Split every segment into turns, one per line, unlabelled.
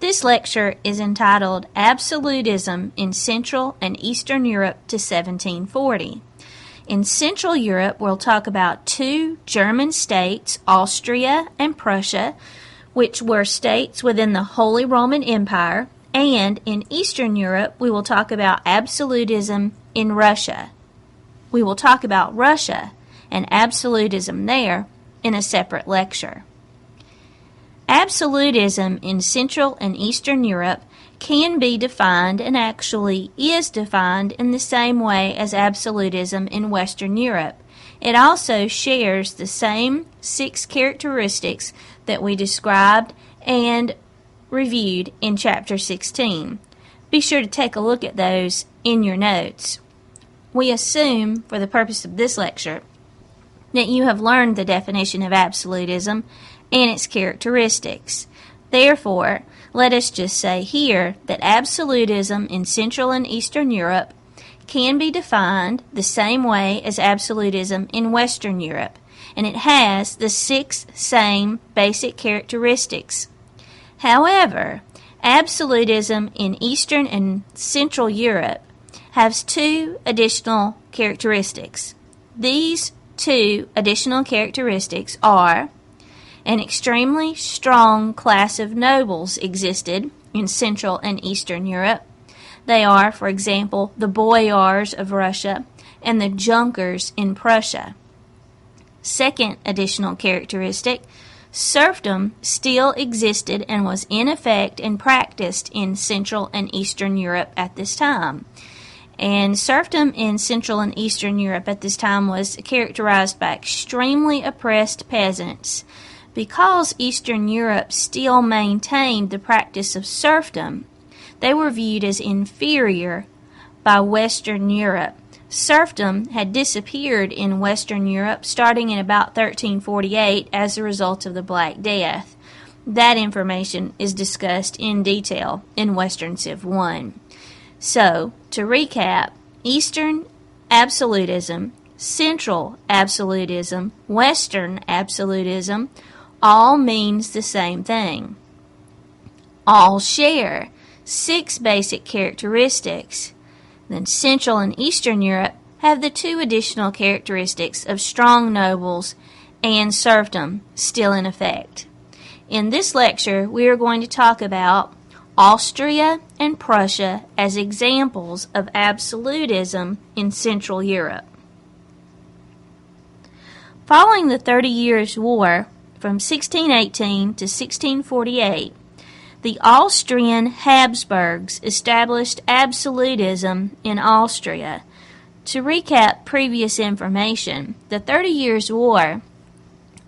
This lecture is entitled Absolutism in Central and Eastern Europe to 1740. In Central Europe, we'll talk about two German states, Austria and Prussia, which were states within the Holy Roman Empire, and in Eastern Europe, we will talk about absolutism in Russia. We will talk about Russia and absolutism there in a separate lecture. Absolutism in Central and Eastern Europe can be defined and actually is defined in the same way as absolutism in Western Europe. It also shares the same 6 characteristics that we described and reviewed in Chapter 16. Be sure to take a look at those in your notes. We assume, for the purpose of this lecture, that you have learned the definition of absolutism and its characteristics. Therefore, let us just say here that absolutism in Central and Eastern Europe can be defined the same way as absolutism in Western Europe, and it has the 6 same basic characteristics. However, absolutism in Eastern and Central Europe has 2 additional characteristics. These 2 additional characteristics are: an extremely strong class of nobles existed in Central and Eastern Europe. They are, for example, the boyars of Russia and the junkers in Prussia. Second additional characteristic: serfdom still existed and was in effect and practiced in Central and Eastern Europe at this time. And serfdom in Central and Eastern Europe at this time was characterized by extremely oppressed peasants. Because Eastern Europe still maintained the practice of serfdom, they were viewed as inferior by Western Europe. Serfdom had disappeared in Western Europe starting in about 1348 as a result of the Black Death. That information is discussed in detail in Western Civ 1. So, to recap, Eastern absolutism, Central absolutism, Western absolutism all means the same thing. All share 6 basic characteristics. Then Central and Eastern Europe have the 2 additional characteristics of strong nobles and serfdom still in effect. In this lecture, we are going to talk about Austria and Prussia as examples of absolutism in Central Europe. Following the 30 Years' War from 1618 to 1648, the Austrian Habsburgs established absolutism in Austria. To recap previous information, the 30 Years' War,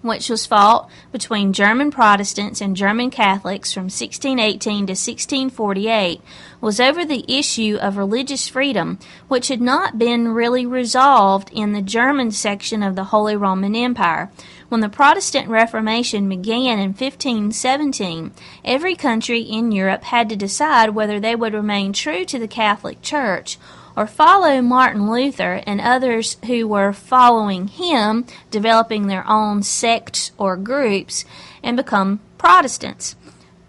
which was fought between German Protestants and German Catholics from 1618 to 1648, was over the issue of religious freedom, which had not been really resolved in the German section of the Holy Roman Empire. When the Protestant Reformation began in 1517, every country in Europe had to decide whether they would remain true to the Catholic Church or follow Martin Luther and others who were following him, developing their own sects or groups, and become Protestants.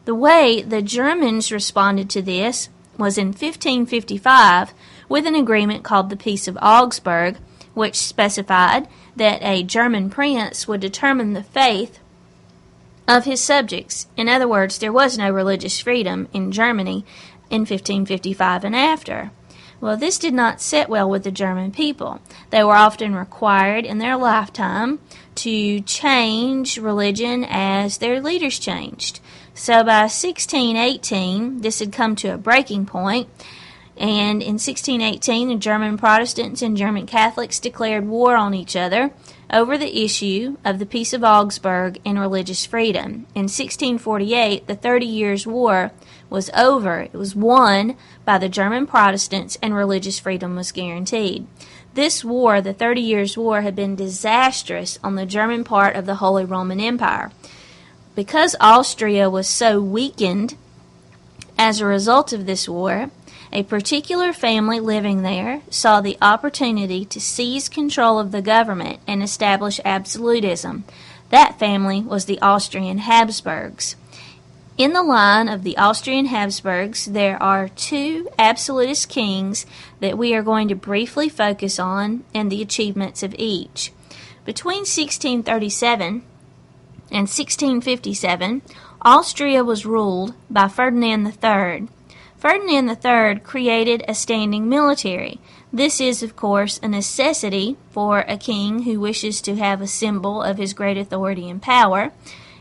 The way the Germans responded to this was in 1555 with an agreement called the Peace of Augsburg, which specified that a German prince would determine the faith of his subjects. In other words, there was no religious freedom in Germany in 1555 and after. Well, this did not sit well with the German people. They were often required in their lifetime to change religion as their leaders changed. So by 1618, this had come to a breaking point, and in 1618, the German Protestants and German Catholics declared war on each other over the issue of the Peace of Augsburg and religious freedom. In 1648, the 30 Years' War was over. It was won by the German Protestants, and religious freedom was guaranteed. This war, the 30 Years' War, had been disastrous on the German part of the Holy Roman Empire. Because Austria was so weakened as a result of this war, a particular family living there saw the opportunity to seize control of the government and establish absolutism. That family was the Austrian Habsburgs. In the line of the Austrian Habsburgs, there are two absolutist kings that we are going to briefly focus on and the achievements of each. Between 1637 and 1657, Austria was ruled by Ferdinand III. Ferdinand III created a standing military. This is, of course, a necessity for a king who wishes to have a symbol of his great authority and power.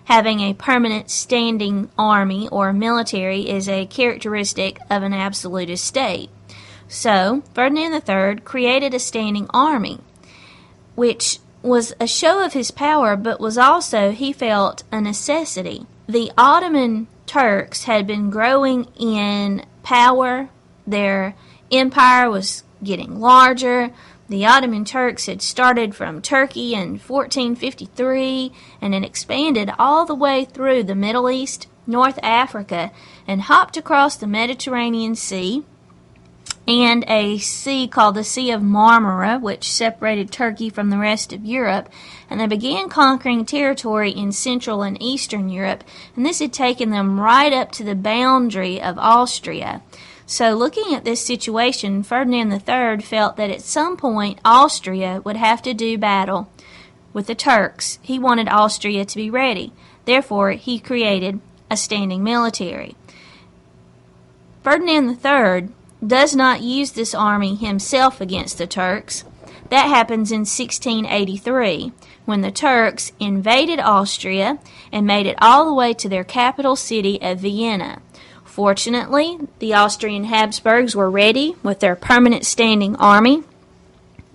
Having a permanent standing army or military is a characteristic of an absolutist state. So, Ferdinand III created a standing army, which was a show of his power, but was also, he felt, a necessity. The Ottoman Turks had been growing in power. Their empire was getting larger. The Ottoman Turks had started from Turkey in 1453 and had expanded all the way through the Middle East, North Africa, and hopped across the Mediterranean Sea and a sea called the Sea of Marmara, which separated Turkey from the rest of Europe, and they began conquering territory in Central and Eastern Europe, and this had taken them right up to the boundary of Austria. So looking at this situation, Ferdinand III felt that at some point Austria would have to do battle with the Turks. He wanted Austria to be ready. Therefore, he created a standing military. Ferdinand III does not use this army himself against the Turks. That happens in 1683, when the Turks invaded Austria and made it all the way to their capital city of Vienna. Fortunately, the Austrian Habsburgs were ready with their permanent standing army.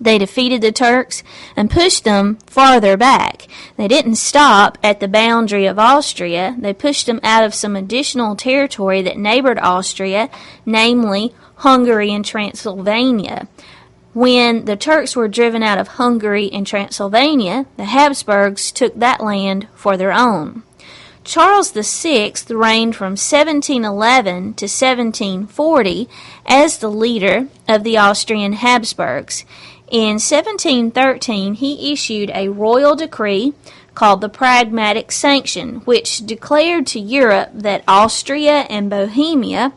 They defeated the Turks and pushed them farther back. They didn't stop at the boundary of Austria. They pushed them out of some additional territory that neighbored Austria, namely Hungary and Transylvania. When the Turks were driven out of Hungary and Transylvania, the Habsburgs took that land for their own. Charles VI reigned from 1711 to 1740 as the leader of the Austrian Habsburgs. In 1713, he issued a royal decree called the Pragmatic Sanction, which declared to Europe that Austria and Bohemia,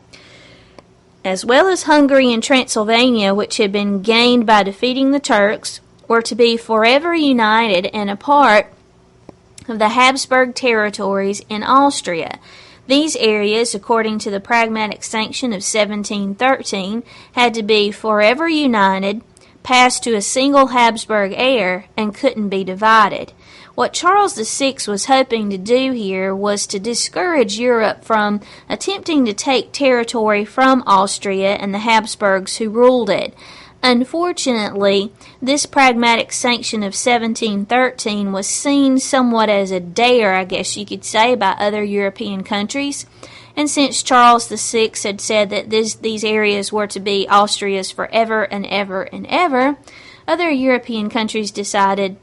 as well as Hungary and Transylvania, which had been gained by defeating the Turks, were to be forever united and a part of the Habsburg territories in Austria. These areas, according to the Pragmatic Sanction of 1713, had to be forever united, passed to a single Habsburg heir, and couldn't be divided. What Charles VI was hoping to do here was to discourage Europe from attempting to take territory from Austria and the Habsburgs who ruled it. Unfortunately, this Pragmatic Sanction of 1713 was seen somewhat as a dare, I guess you could say, by other European countries. And since Charles VI had said that these areas were to be Austria's forever and ever and ever, other European countries decided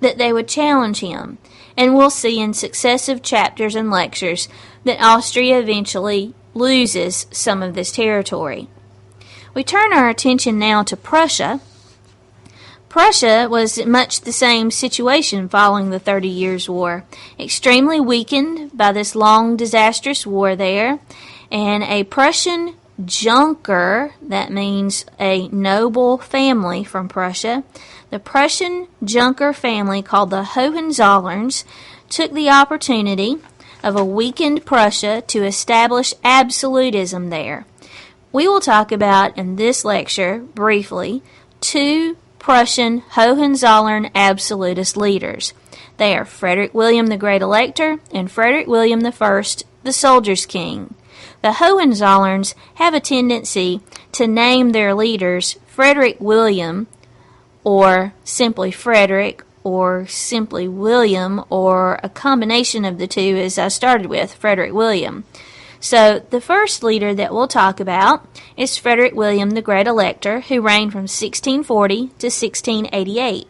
that they would challenge him. And we'll see in successive chapters and lectures that Austria eventually loses some of this territory. We turn our attention now to Prussia. Prussia was much the same situation following the 30 Years' War, extremely weakened by this long, disastrous war there, and a Prussian Junker, that means a noble family from Prussia, the Prussian Junker family called the Hohenzollerns took the opportunity of a weakened Prussia to establish absolutism there. We will talk about in this lecture, briefly, two Prussian Hohenzollern absolutist leaders. They are Frederick William the Great Elector and Frederick William I, the Soldiers' King. The Hohenzollerns have a tendency to name their leaders Frederick William, or simply Frederick, or simply William, or a combination of the two, as I started with, Frederick William. So the first leader that we'll talk about is Frederick William the Great Elector, who reigned from 1640 to 1688.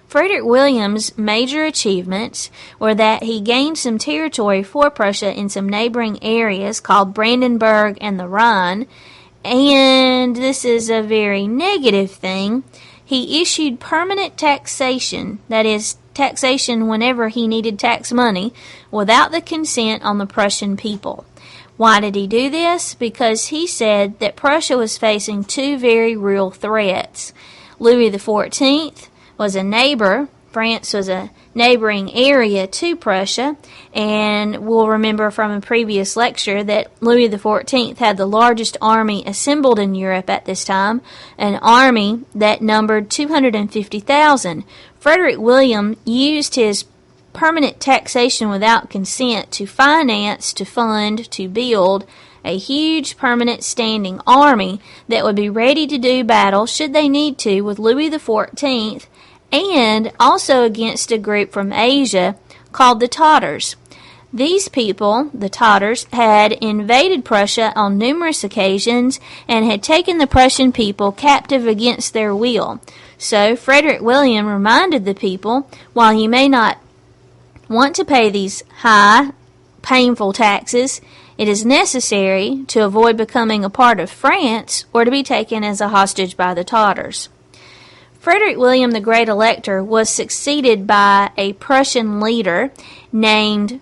Frederick William's major achievements were that he gained some territory for Prussia in some neighboring areas called Brandenburg and the Rhine, and this is a very negative thing. He issued permanent taxation, that is, taxation whenever he needed tax money without the consent on the Prussian people. Why did he do this? Because he said that Prussia was facing two very real threats. Louis XIV was a neighbor. France was a neighboring area to Prussia, and we'll remember from a previous lecture that Louis XIV had the largest army assembled in Europe at this time, an army that numbered 250,000. Frederick William used his permanent taxation without consent to finance, to fund, to build a huge permanent standing army that would be ready to do battle should they need to with Louis XIV, and also against a group from Asia called the Tatars. These people, the Tatars, had invaded Prussia on numerous occasions and had taken the Prussian people captive against their will. So Frederick William reminded the people, while you may not want to pay these high, painful taxes, it is necessary to avoid becoming a part of France or to be taken as a hostage by the Tatars. Frederick William the Great Elector was succeeded by a Prussian leader named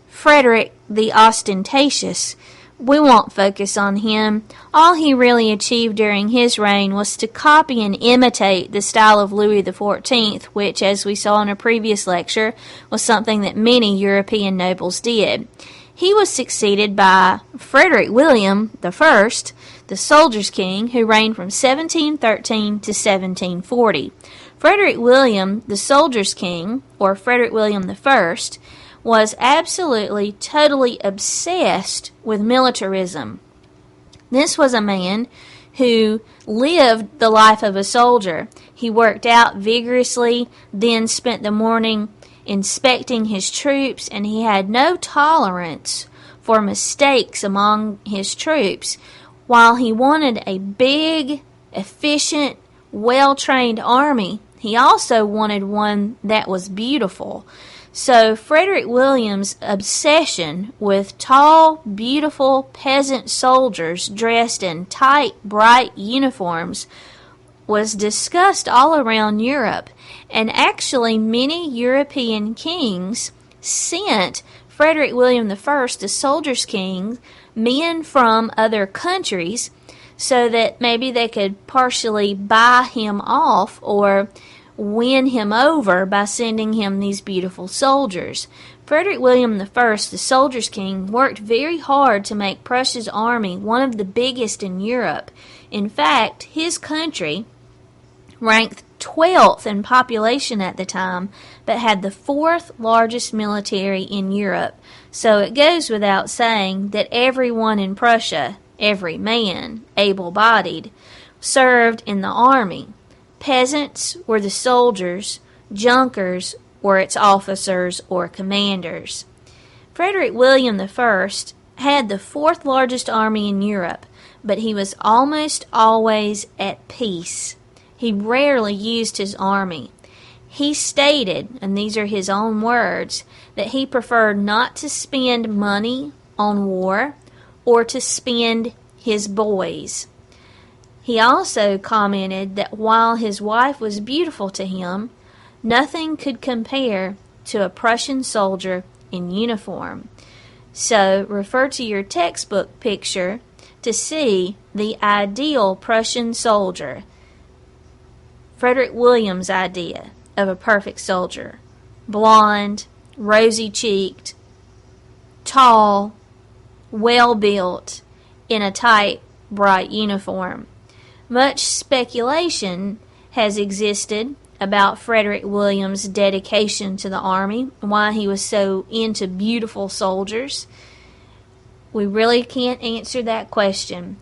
Frederick the Ostentatious. We won't focus on him. All he really achieved during his reign was to copy and imitate the style of Louis XIV, which, as we saw in a previous lecture, was something that many European nobles did. He was succeeded by Frederick William I, the Soldiers' King, who reigned from 1713 to 1740. Frederick William, the Soldiers' King, or Frederick William I, was absolutely, totally obsessed with militarism. This was a man who lived the life of a soldier. He worked out vigorously, then spent the morning inspecting his troops, and he had no tolerance for mistakes among his troops. While he wanted a big, efficient, well-trained army, he also wanted one that was beautiful. So Frederick William's obsession with tall, beautiful peasant soldiers dressed in tight, bright uniforms was discussed all around Europe, and actually many European kings sent Frederick William I, the Soldiers' King, men from other countries so that maybe they could partially buy him off or win him over by sending him these beautiful soldiers. Frederick William I, the Soldiers' King, worked very hard to make Prussia's army one of the biggest in Europe. In fact, his country ranked 12th in population at the time, but had the 4th largest military in Europe. So it goes without saying that everyone in Prussia, every man, able-bodied, served in the army. Peasants were the soldiers, junkers were its officers or commanders. Frederick William I had the 4th largest army in Europe, but he was almost always at peace. He rarely used his army. He stated, and these are his own words, that he preferred not to spend money on war or to spend his boys. He also commented that while his wife was beautiful to him, nothing could compare to a Prussian soldier in uniform. So refer to your textbook picture to see the ideal Prussian soldier. Frederick William's idea of a perfect soldier: blonde, rosy-cheeked, tall, well-built, in a tight, bright uniform. Much speculation has existed about Frederick William's dedication to the army, why he was so into beautiful soldiers. We really can't answer that question,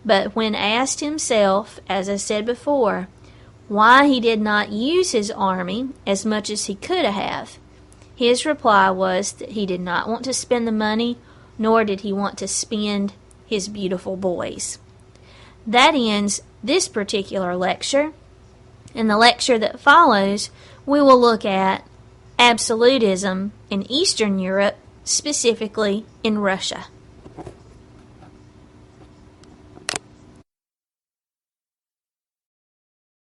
but when asked himself, as I said before, why he did not use his army as much as he could have, his reply was that he did not want to spend the money, nor did he want to spend his beautiful boys. That ends this particular lecture. In the lecture that follows, we will look at absolutism in Eastern Europe, specifically in Russia.